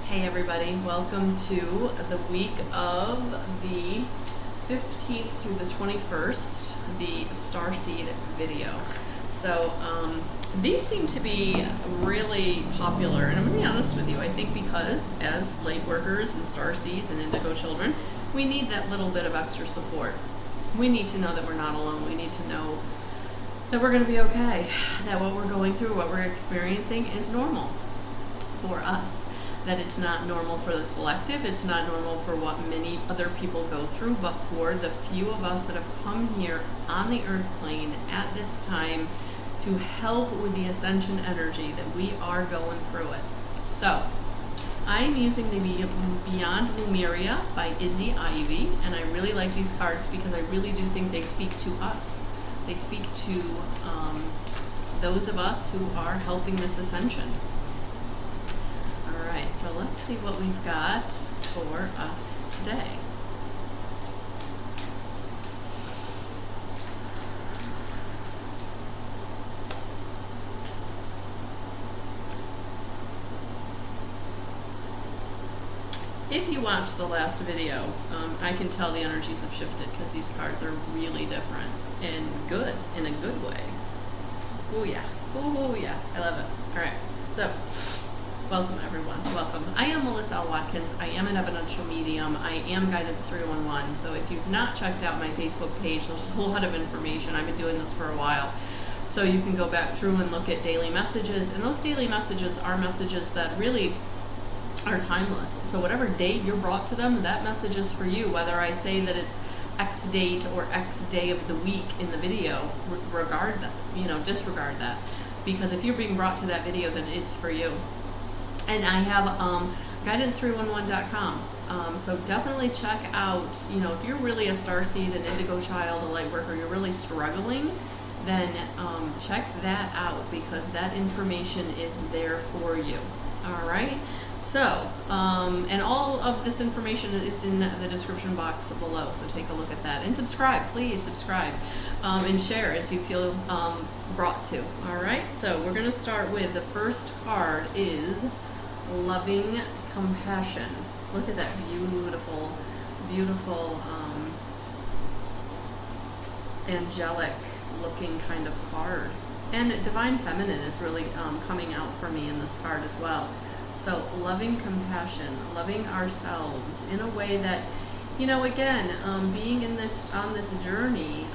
Hey everybody, welcome to the week of the 15th through the 21st, the starseed video. So these seem to be really popular, and I'm going to be honest with you, I think because as light workers and starseeds and indigo children, we need that little bit of extra support. We need to know that we're not alone. We need to know that we're going to be okay, that what we're going through, what we're experiencing is normal for us. That it's not normal for the collective, it's not normal for what many other people go through, but for the few of us that have come here on the earth plane at this time to help with the ascension energy that we are going through it. So, I'm using the Beyond Lemuria by Izzy Ivy, and I really like these cards because I really do think they speak to us. They speak to those of us who are helping this ascension. Alright, so let's see what we've got for us today. If you watched the last video, I can tell the energies have shifted because these cards are really different and good, in a good way. Oh yeah, oh yeah, I love it. Alright, so welcome everyone, welcome. I am Melissa L. Watkins, I am an evidential medium, I am Guidance 311, so if you've not checked out my Facebook page, there's a whole lot of information. I've been doing this for a while. So you can go back through and look at daily messages, and those daily messages are messages that really are timeless. So whatever date you're brought to them, that message is for you, whether I say that it's X date or X day of the week in the video, disregard that. Because if you're being brought to that video, then it's for you. And I have guidance311.com. So definitely check out, if you're really a starseed, an indigo child, a light worker, you're really struggling, then check that out because that information is there for you. All right. So, and all of this information is in the description box below, so take a look at that. And subscribe, please subscribe, and share as you feel brought to. All right, so we're going to start with the first card is Loving Compassion. Look at that beautiful, beautiful, angelic looking kind of card. And Divine Feminine is really coming out for me in this card as well. So loving compassion, loving ourselves in a way that, again, being on this journey,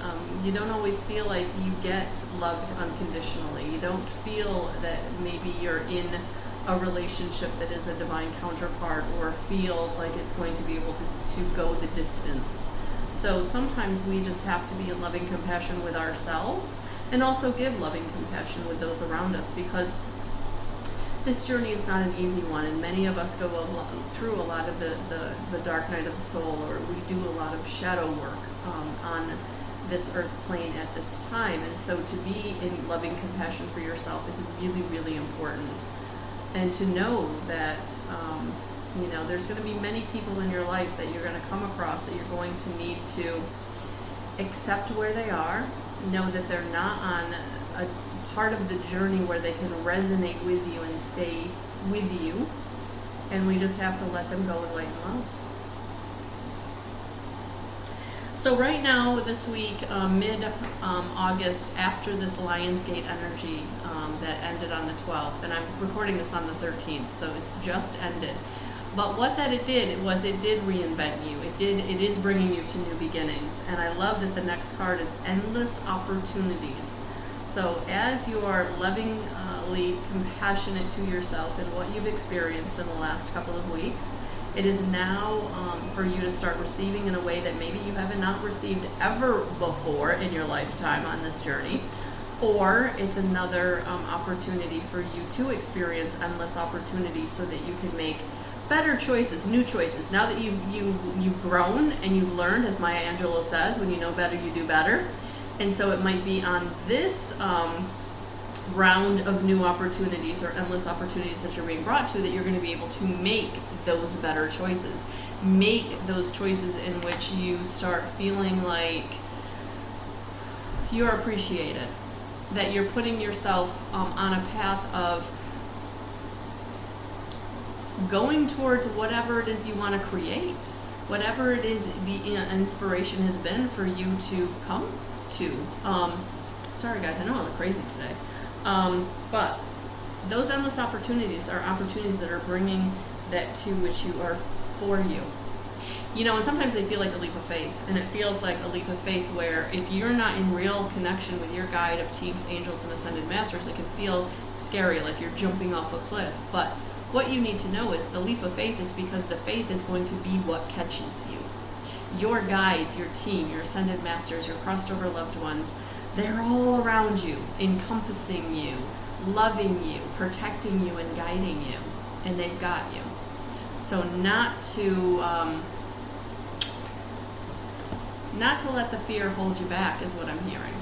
you don't always feel like you get loved unconditionally. You don't feel that maybe you're in a relationship that is a divine counterpart or feels like it's going to be able to go the distance. So sometimes we just have to be in loving compassion with ourselves and also give loving compassion with those around us, because this journey is not an easy one, and many of us go through a lot of the dark night of the soul, or we do a lot of shadow work on this earth plane at this time. And so to be in loving compassion for yourself is really, really important. And to know that, there's going to be many people in your life that you're going to come across that you're going to need to accept where they are, know that they're not on a part of the journey where they can resonate with you and stay with you, and we just have to let them go with light and love. So right now, this week, mid-August, after this Lionsgate energy that ended on the 12th, and I'm recording this on the 13th, so it's just ended. But what that it did was it did reinvent you. It is bringing you to new beginnings. And I love that the next card is Endless Opportunities. So as you are lovingly compassionate to yourself and what you've experienced in the last couple of weeks, it is now for you to start receiving in a way that maybe you haven't not received ever before in your lifetime on this journey. Or it's another opportunity for you to experience endless opportunities so that you can make better choices, new choices. Now that you've grown and you've learned, as Maya Angelou says, when you know better, you do better. And so it might be on this round of new opportunities or endless opportunities that you're being brought to that you're going to be able to make those better choices. Make those choices in which you start feeling like you're appreciated, that you're putting yourself on a path of going towards whatever it is you want to create, whatever it is the inspiration has been for you to come to. Sorry guys, I know I look crazy today. But those endless opportunities are opportunities that are bringing that to which you are for you. You know, and sometimes they feel like a leap of faith, and it feels like a leap of faith where if you're not in real connection with your guide of teams, angels, and ascended masters, it can feel scary, like you're jumping off a cliff. But what you need to know is the leap of faith is because the faith is going to be what catches you. Your guides, your team, your ascended masters, your crossed over loved ones, they're all around you, encompassing you, loving you, protecting you, and guiding you, and they've got you. So not to let the fear hold you back is what I'm hearing.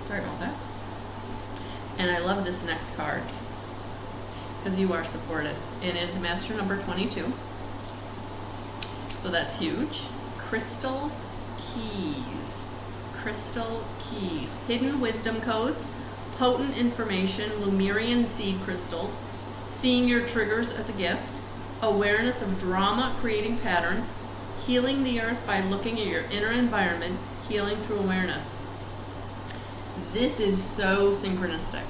Sorry about that. And I love this next card because you are supported. And it is Master number 22. So that's huge. Crystal keys. Crystal keys. Hidden wisdom codes, potent information, Lemurian seed crystals, seeing your triggers as a gift, awareness of drama creating patterns, healing the earth by looking at your inner environment, healing through awareness. This is so synchronistic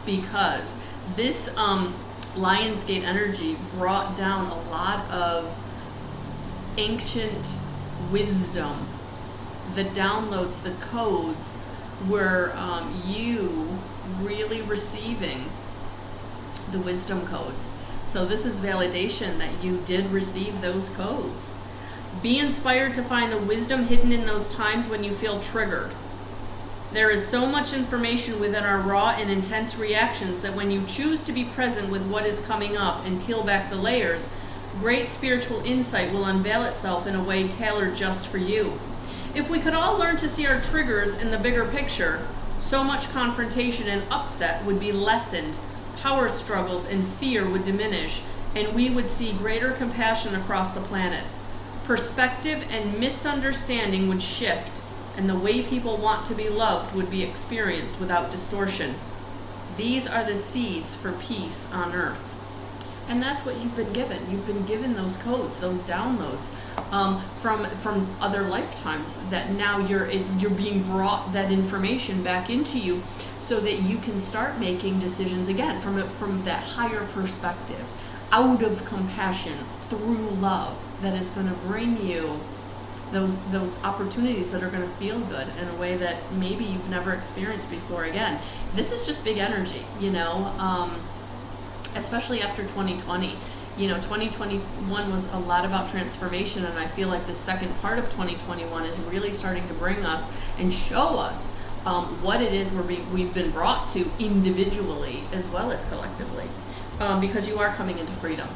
because this Lionsgate energy brought down a lot of ancient wisdom. The downloads, the codes were you really receiving the wisdom codes. So this is validation that you did receive those codes. Be inspired to find the wisdom hidden in those times when you feel triggered. There is so much information within our raw and intense reactions that when you choose to be present with what is coming up and peel back the layers, great spiritual insight will unveil itself in a way tailored just for you. If we could all learn to see our triggers in the bigger picture, so much confrontation and upset would be lessened, power struggles and fear would diminish, and we would see greater compassion across the planet. Perspective and misunderstanding would shift, and the way people want to be loved would be experienced without distortion. These are the seeds for peace on earth. And that's what you've been given. You've been given those codes, those downloads from other lifetimes. That now you're being brought that information back into you, so that you can start making decisions again from that higher perspective, out of compassion, through love, that is going to bring you those opportunities that are going to feel good in a way that maybe you've never experienced before. Again, this is just big energy, you know. Especially after 2020. You know, 2021 was a lot about transformation, and I feel like the second part of 2021 is really starting to bring us and show us what it is we've been brought to individually as well as collectively. Because you are coming into freedom.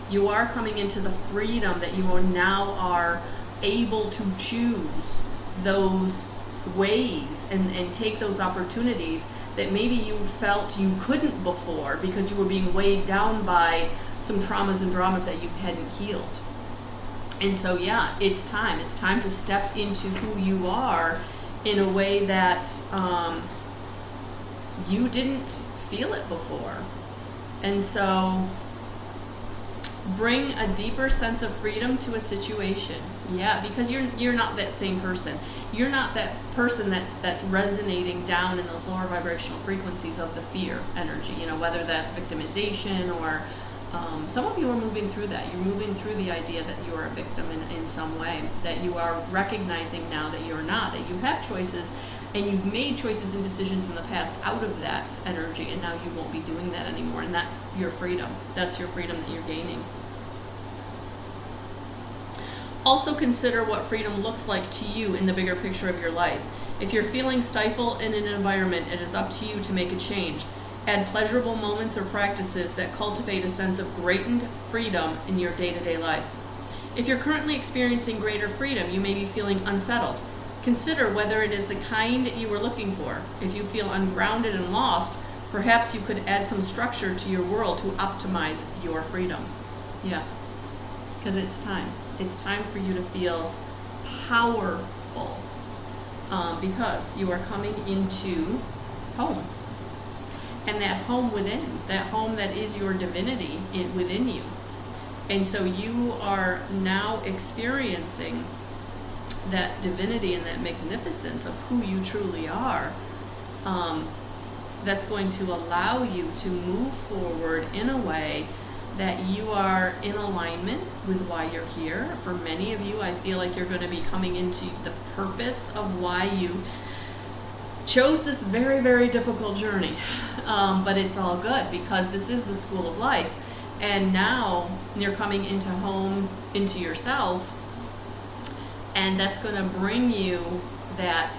You are coming into the freedom that you now are able to choose those ways and take those opportunities that maybe you felt you couldn't before because you were being weighed down by some traumas and dramas that you hadn't healed. And so yeah, it's time to step into who you are in a way that you didn't feel it before. And so bring a deeper sense of freedom to a situation. Yeah, because you're not that same person. You're not that person that's resonating down in those lower vibrational frequencies of the fear energy, you know, whether that's victimization or some of you are moving through that. You're moving through the idea that you are a victim in some way, that you are recognizing now that you're not, that you have choices and you've made choices and decisions in the past out of that energy, and now you won't be doing that anymore, and that's your freedom. That's your freedom that you're gaining. Also consider what freedom looks like to you in the bigger picture of your life. If you're feeling stifled in an environment, it is up to you to make a change. Add pleasurable moments or practices that cultivate a sense of greater freedom in your day-to-day life. If you're currently experiencing greater freedom, you may be feeling unsettled. Consider whether it is the kind you were looking for. If you feel ungrounded and lost, perhaps you could add some structure to your world to optimize your freedom. Yeah, because it's time. It's time for you to feel powerful because you are coming into home. and that home within, that home that is your divinity within you. And so you are now experiencing that divinity and that magnificence of who you truly are. That's going to allow you to move forward in a way that you are in alignment with why you're here. For many of you, I feel like you're going to be coming into the purpose of why you chose this very, very difficult journey. But it's all good, because this is the school of life. And now you're coming into home, into yourself, and that's going to bring you that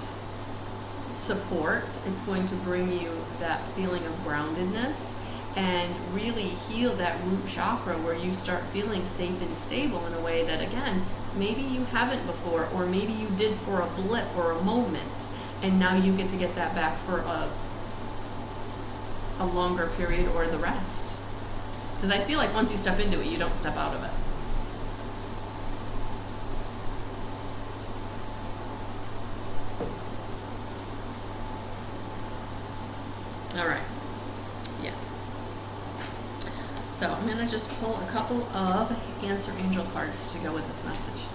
support. It's going to bring you that feeling of groundedness and really heal that root chakra, where you start feeling safe and stable in a way that, again, maybe you haven't before, or maybe you did for a blip or a moment, and now you get to get that back for a longer period or the rest. Because I feel like once you step into it, you don't step out of it. All right. Yeah. So I'm going to just pull a couple of answer angel cards to go with this message.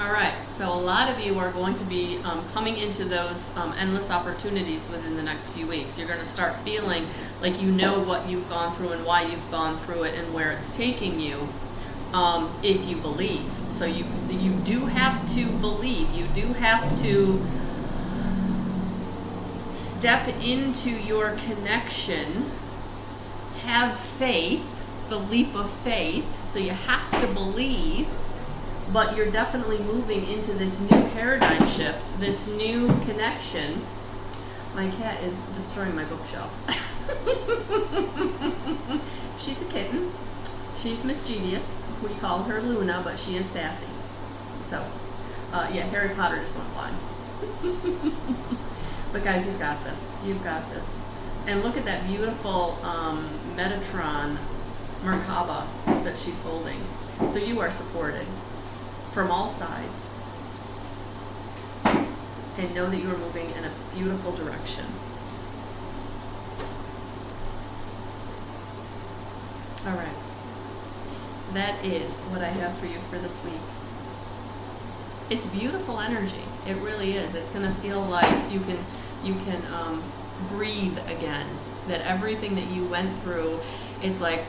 All right, so a lot of you are going to be coming into those endless opportunities within the next few weeks. You're going to start feeling like you know what you've gone through and why you've gone through it and where it's taking you, if you believe. So you do have to believe. You do have to step into your connection, have faith, the leap of faith. So you have to believe. But you're definitely moving into this new paradigm shift, this new connection. My cat is destroying my bookshelf. She's a kitten. She's mischievous. We call her Luna, but she is sassy. So, yeah, Harry Potter just went flying. But guys, you've got this. You've got this. And look at that beautiful Metatron Merkaba that she's holding. So you are supported from all sides, and know that you are moving in a beautiful direction. All right, that is what I have for you for this week. It's beautiful energy. It really is. It's going to feel like you can breathe again. That everything that you went through, it's like,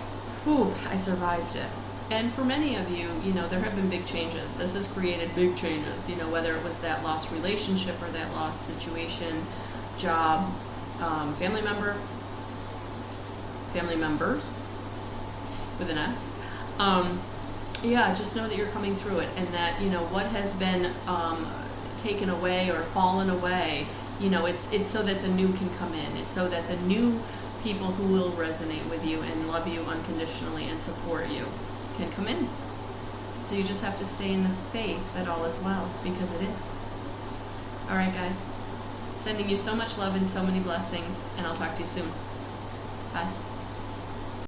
whew, I survived it. And for many of you, you know, there have been big changes. This has created big changes, you know, whether it was that lost relationship or that lost situation, job, family members, with an S. Yeah, just know that you're coming through it, and that, you know, what has been taken away or fallen away, you know, it's so that the new can come in. It's so that the new people who will resonate with you and love you unconditionally and support you can come in. So you just have to stay in the faith that all is well, because it is. All right, guys. Sending you so much love and so many blessings, and I'll talk to you soon. Bye.